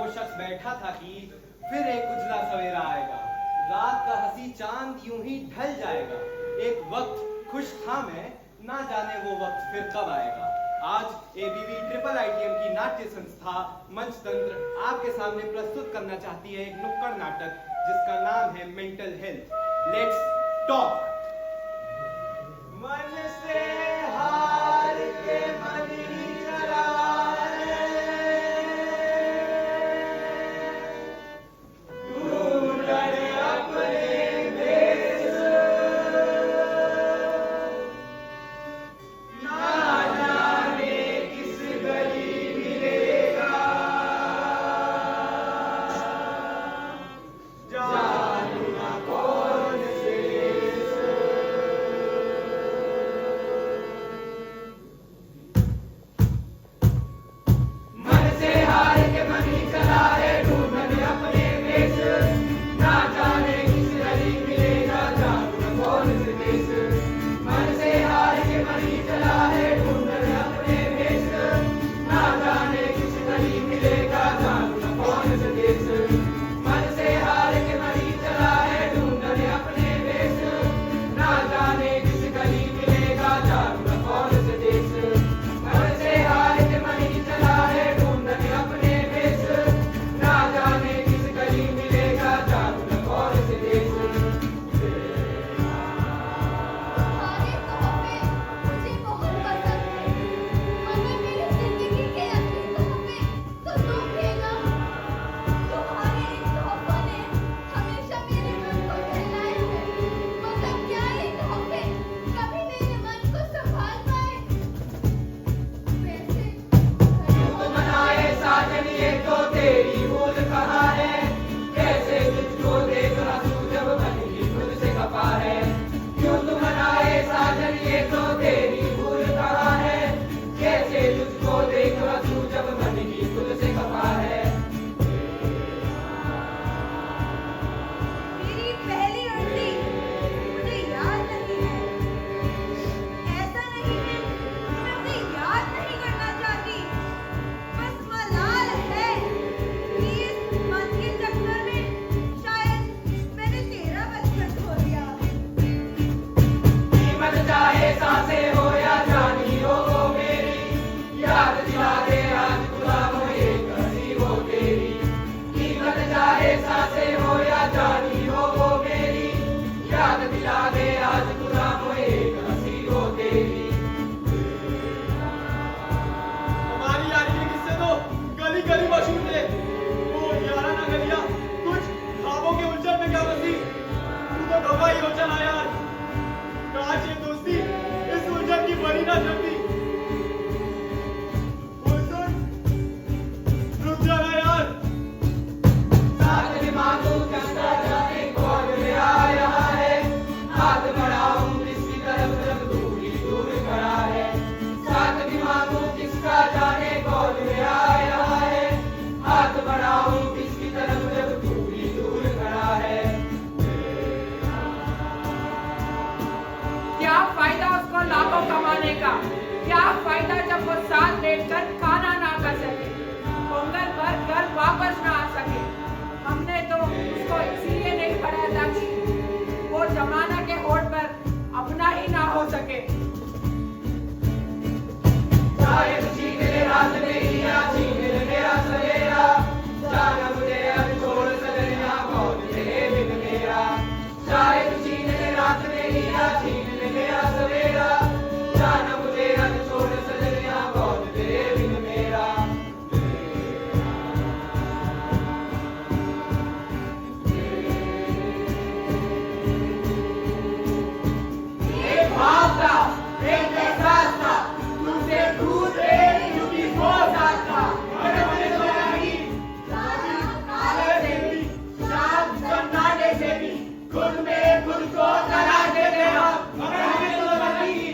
वो शख्स बैठा था कि फिर एक उजला सवेरा आएगा, रात का हंसी चांद यूं ही ढल जाएगा। एक वक्त खुश था मैं, ना जाने वो वक्त फिर कब आएगा। आज एबीवी ट्रिपल आईटीएम की नाट्य संस्था मंचतंत्र आपके सामने प्रस्तुत करना चाहती है एक नुक्कड़ नाटक जिसका नाम है मेंटल हेल्थ। Let's talk. मन से हार के मन ही चला क्या फायदा जब वो साथ लेटकर खाना ना कर सके, पोंगल पर घर वापस ना आ सके। हमने तो उसको इसीलिए नहीं पढ़ाया था कि वो जमाना के होड़ पर अपना ही ना हो सके। शायद छीन ले रात मेरी या छीन ले मेरा सवेरा, जाना मुझे अब छोड़ सजनिया कौन तेरे बिन मेरा। शायद छीन ले रात मेरी या छीन ले मेरा सवेरा, जाना मुझे अब छोड़ सजनिया कौन तेरे बिन मेरा। एक भाव था, एक एहसास था, तुमसे दूर एक झुकी हो जाता। मगर मुझे तो लगी काले से भी, शाम सन्नाटे से भी, खुद में खुद को तलाश देते हम। मगर हमें तो लगी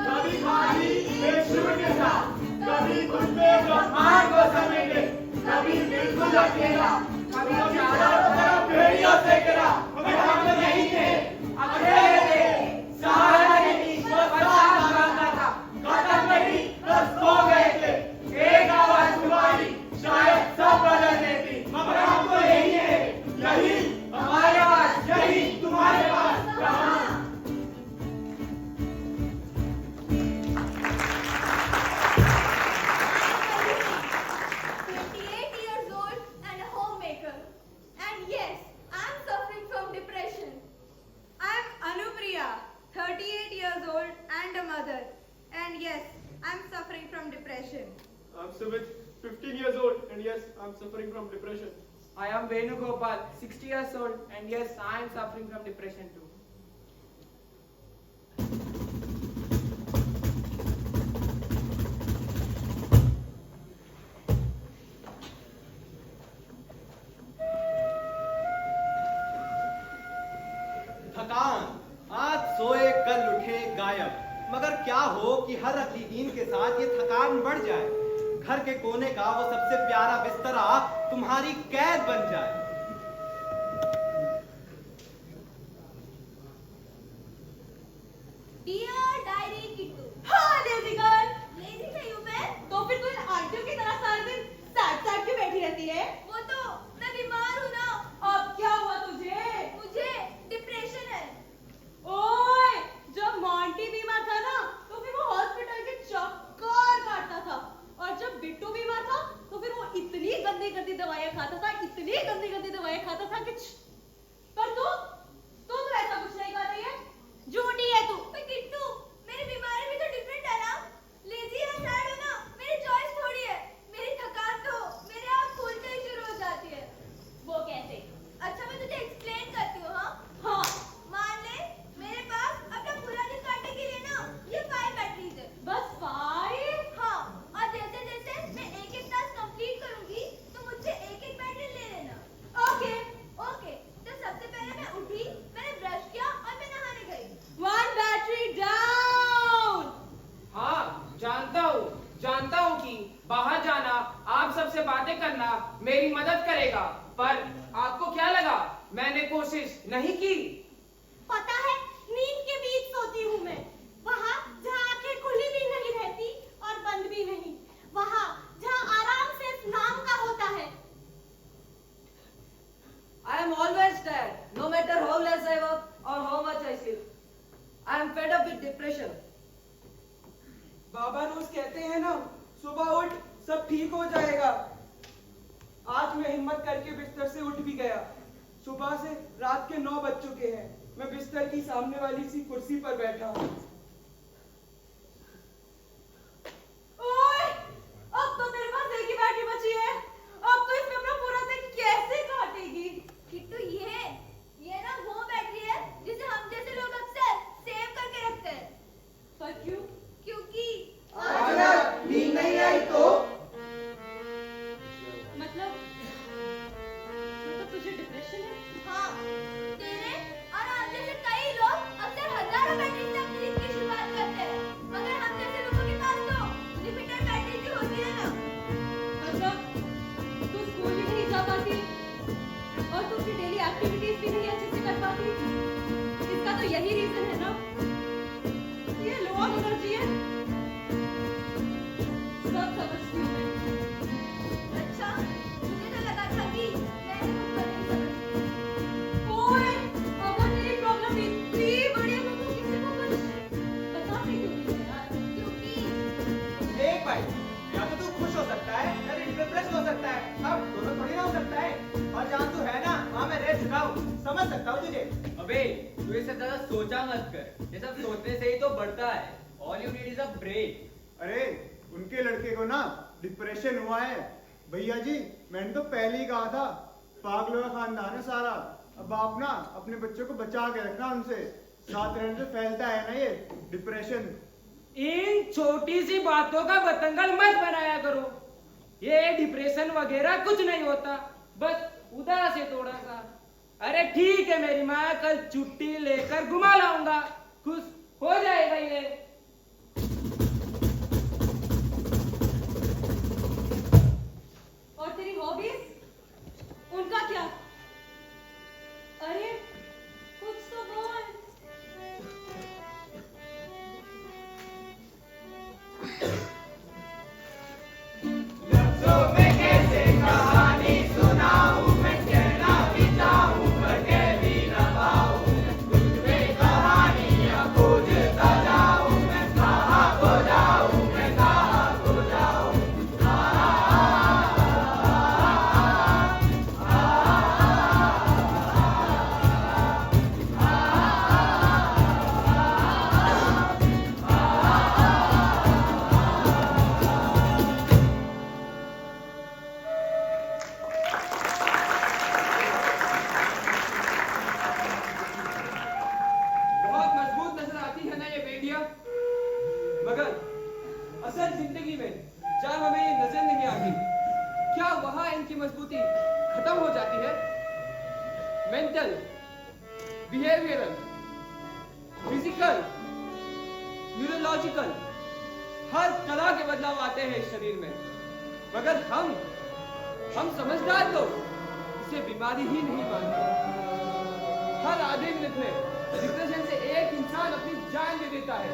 कभी खाली एक शून्य था, कभी खुद में ब्रह्मांड को समेटे, कभी बिल्कुल अकेला, कभी चारों तरफ भेड़ियों से घिरा। मगर हम तो नहीं थे, अकेले थे, सहारा नहीं, बस साथ जाना था। खत्म नहीं, बस खो गए थे। एक आवाज तुम्हारी शायद सब बदल देती। I'm Sumit, 15 years old, and yes, I'm suffering from depression. I am Venugopal, 60 years old, and yes, I am suffering from depression too. थकान, आज सोए कल उठे गायब। मगर क्या हो कि हर अगली दिन के साथ ये थकान बढ़ जाए, घर के कोने का वो सबसे प्यारा बिस्तरा तुम्हारी कैद बन जाए। Dear diary Kittu. हाँ लेजी गर्ल। लेजी नहीं हूँ मैं। तो फिर तू इन आंटियों की तरह सारा दिन सैड क्यों बैठी रहती है? वो तो मैं बीमार हूँ ना। अब क्या हुआ तुझे? मुझे डिप्रेशन है। ओए, जब मॉन्टी बीमार था ना, तो फिर वो हॉस्पिटल के चक्कर काटता था, और जब बिट्टू बीमार था, तो फिर वो इतनी गंदी गंदी दवाइयाँ खाता था, इतनी गंदी गंदी दवाइयाँ खाता था कि पर तू ऐसा कुछ नहीं कर रही है। झूठी है तू। किट्टू, मेरी बीमारी भी तो डिफरेंट है ना। लेजी या सैड हो ना, मेरी चॉइस थोड़ी है। मेरी थकान तो मेरे आँख खुलते ही शुरू हो जाती है। वो कैसे? अच्छा मैं तुझे एक्सप्लेन करती हूँ। हाँ, मान ले मेरे पास अपना पूरा दिन काटने के लिए ना ये 5 बैटरीज है। बस 5? हाँ, और जैसे जैसे मैं एक टास्क कंप्लीट करूंगी तो मुझसे एक बैटरी ले लेना। ओके। तो सबसे पहले मैं उठी, मैंने ब्रश किया और मैं नहाने गई। 1 बैटरी डाउन। हाँ, जानता हूँ कि बाहर जाना, आप सबसे बातें करना मेरी मदद करेगा, पर आपको क्या लगा मैंने कोशिश नहीं की? पता है, नींद के बीच सोती हूँ मैं। वहाँ जहाँ आंखें खुली भी नहीं रहती और बंद भी नहीं, वहाँ जहाँ आराम सिर्फ नाम का होता है। I am always tired, no matter how less I work or how much I sleep. I am fed up with depression. बाबा रोज कहते हैं ना, सुबह उठ सब ठीक हो जाएगा। आज मैं हिम्मत करके बिस्तर से उठ भी गया। सुबह से रात के 9 बज चुके हैं। मैं बिस्तर की सामने वाली सी कुर्सी पर बैठा हूँ। ओए, अब तो तेरे पास एक ही बैटरी बची है। अब तो इसमें अपना पूरा दिन कैसे काटेगी? किट्टू, ये ना वो बैटरी है जिसे हम जैसे लोग अक्सर सेव करके रखते हैं। पर क्यों? क्योंकि अगर नींद नहीं आई तो मतलब तुझे डिप्रेशन है? हाँ, तेरे और आप जैसे कई लोग अक्सर हजारों बैटरी से अपनी दिन की शुरुआत करते हैं, मगर हम जैसे लोगों के पास तो लिमिटेड बैटरी भी होती है ना। मतलब तू स्कूल भी नहीं जा पाती और तू अपनी डेली एक्टिविटीज भी नहीं अच्छे से कर पाती। इसका तो यही रीजन है ना, ये लो ऑफ एनर्जी है। सब समझती हूँ मैं। अच्छा, मुझे तो लगा था कि मैं खुद को नहीं समझती। ओए, अगर तेरी प्रॉब्लम इतनी बड़ी है तो तू किसी को कुछ बताती क्यों नहीं है यार? क्योंकि देख भाई, या तो तू खुश हो सकता है या डिप्रेस हो सकता है, अब दोनों थोड़ी ना हो सकता है। और जहाँ तू है ना, वहाँ मैं रह चुका हूँ, समझ सकता हूँ तुझे। अबे तू ये सब ज्यादा सोचा मत कर, ये सब सोचने से ही तो बढ़ता है। All you need is a break. अरे उनके लड़के को ना डिप्रेशन हुआ है भैया जी, मैंने तो पहले ही कहा था, पागलों का खानदान है सारा। अब आप ना अपने बच्चों को बचा के रखना, उनसे साथ रहने से फैलता है ना ये डिप्रेशन। इन छोटी सी बातों का बतंगल मत बनाया करो। ये डिप्रेशन वगैरह कुछ नहीं होता, बस उदास है थोड़ा सा। अरे ठीक है मेरी माँ, कल छुट्टी लेकर घुमा लाऊंगा, खुश हो जाएगा ये। और तेरी हॉबीज, उनका क्या? अरे कुछ तो बोल। लफ्जों में कैसे कहानी सुनाऊं, मैं कहना भी चाहूं पर कह भी न पाऊं। तुझ में कहानियां खोजता जाऊं। परिस्थिति में जहाँ हमें ये नजर नहीं आती, क्या वहाँ इनकी मजबूती खत्म हो जाती है? मेंटल, बिहेवियरल, फिजिकल, न्यूरोलॉजिकल, हर तरह के बदलाव आते हैं इस शरीर में, मगर हम समझदार लोग इसे बीमारी ही नहीं मानते। हर आधे मिनट में डिप्रेशन से एक इंसान अपनी जान दे देता है,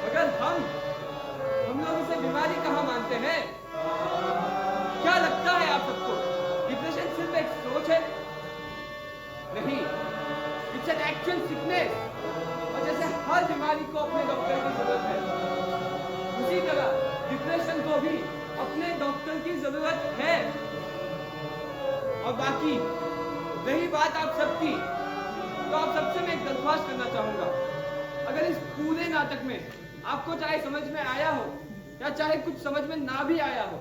मगर हम लोग इसे बीमारी कहाँ मानते हैं? क्या लगता है आप सबको? डिप्रेशन सिर्फ एक सोच है? नहीं, इट्स एन एक्चुअल सिकनेस। और जैसे हर बीमारी को अपने डॉक्टर की जरूरत है, उसी तरह डिप्रेशन को भी अपने डॉक्टर की जरूरत है। और बाकी रही बात आप सबकी, तो आप सबसे मैं एक दरख्वास्त करना चाहूंगा, अगर इस पूरे नाटक में आपको चाहे समझ में आया हो या चाहे कुछ समझ में ना भी आया हो,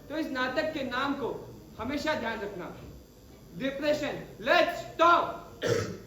तो इस नाटक के नाम को हमेशा ध्यान रखना, डिप्रेशन। Let's talk.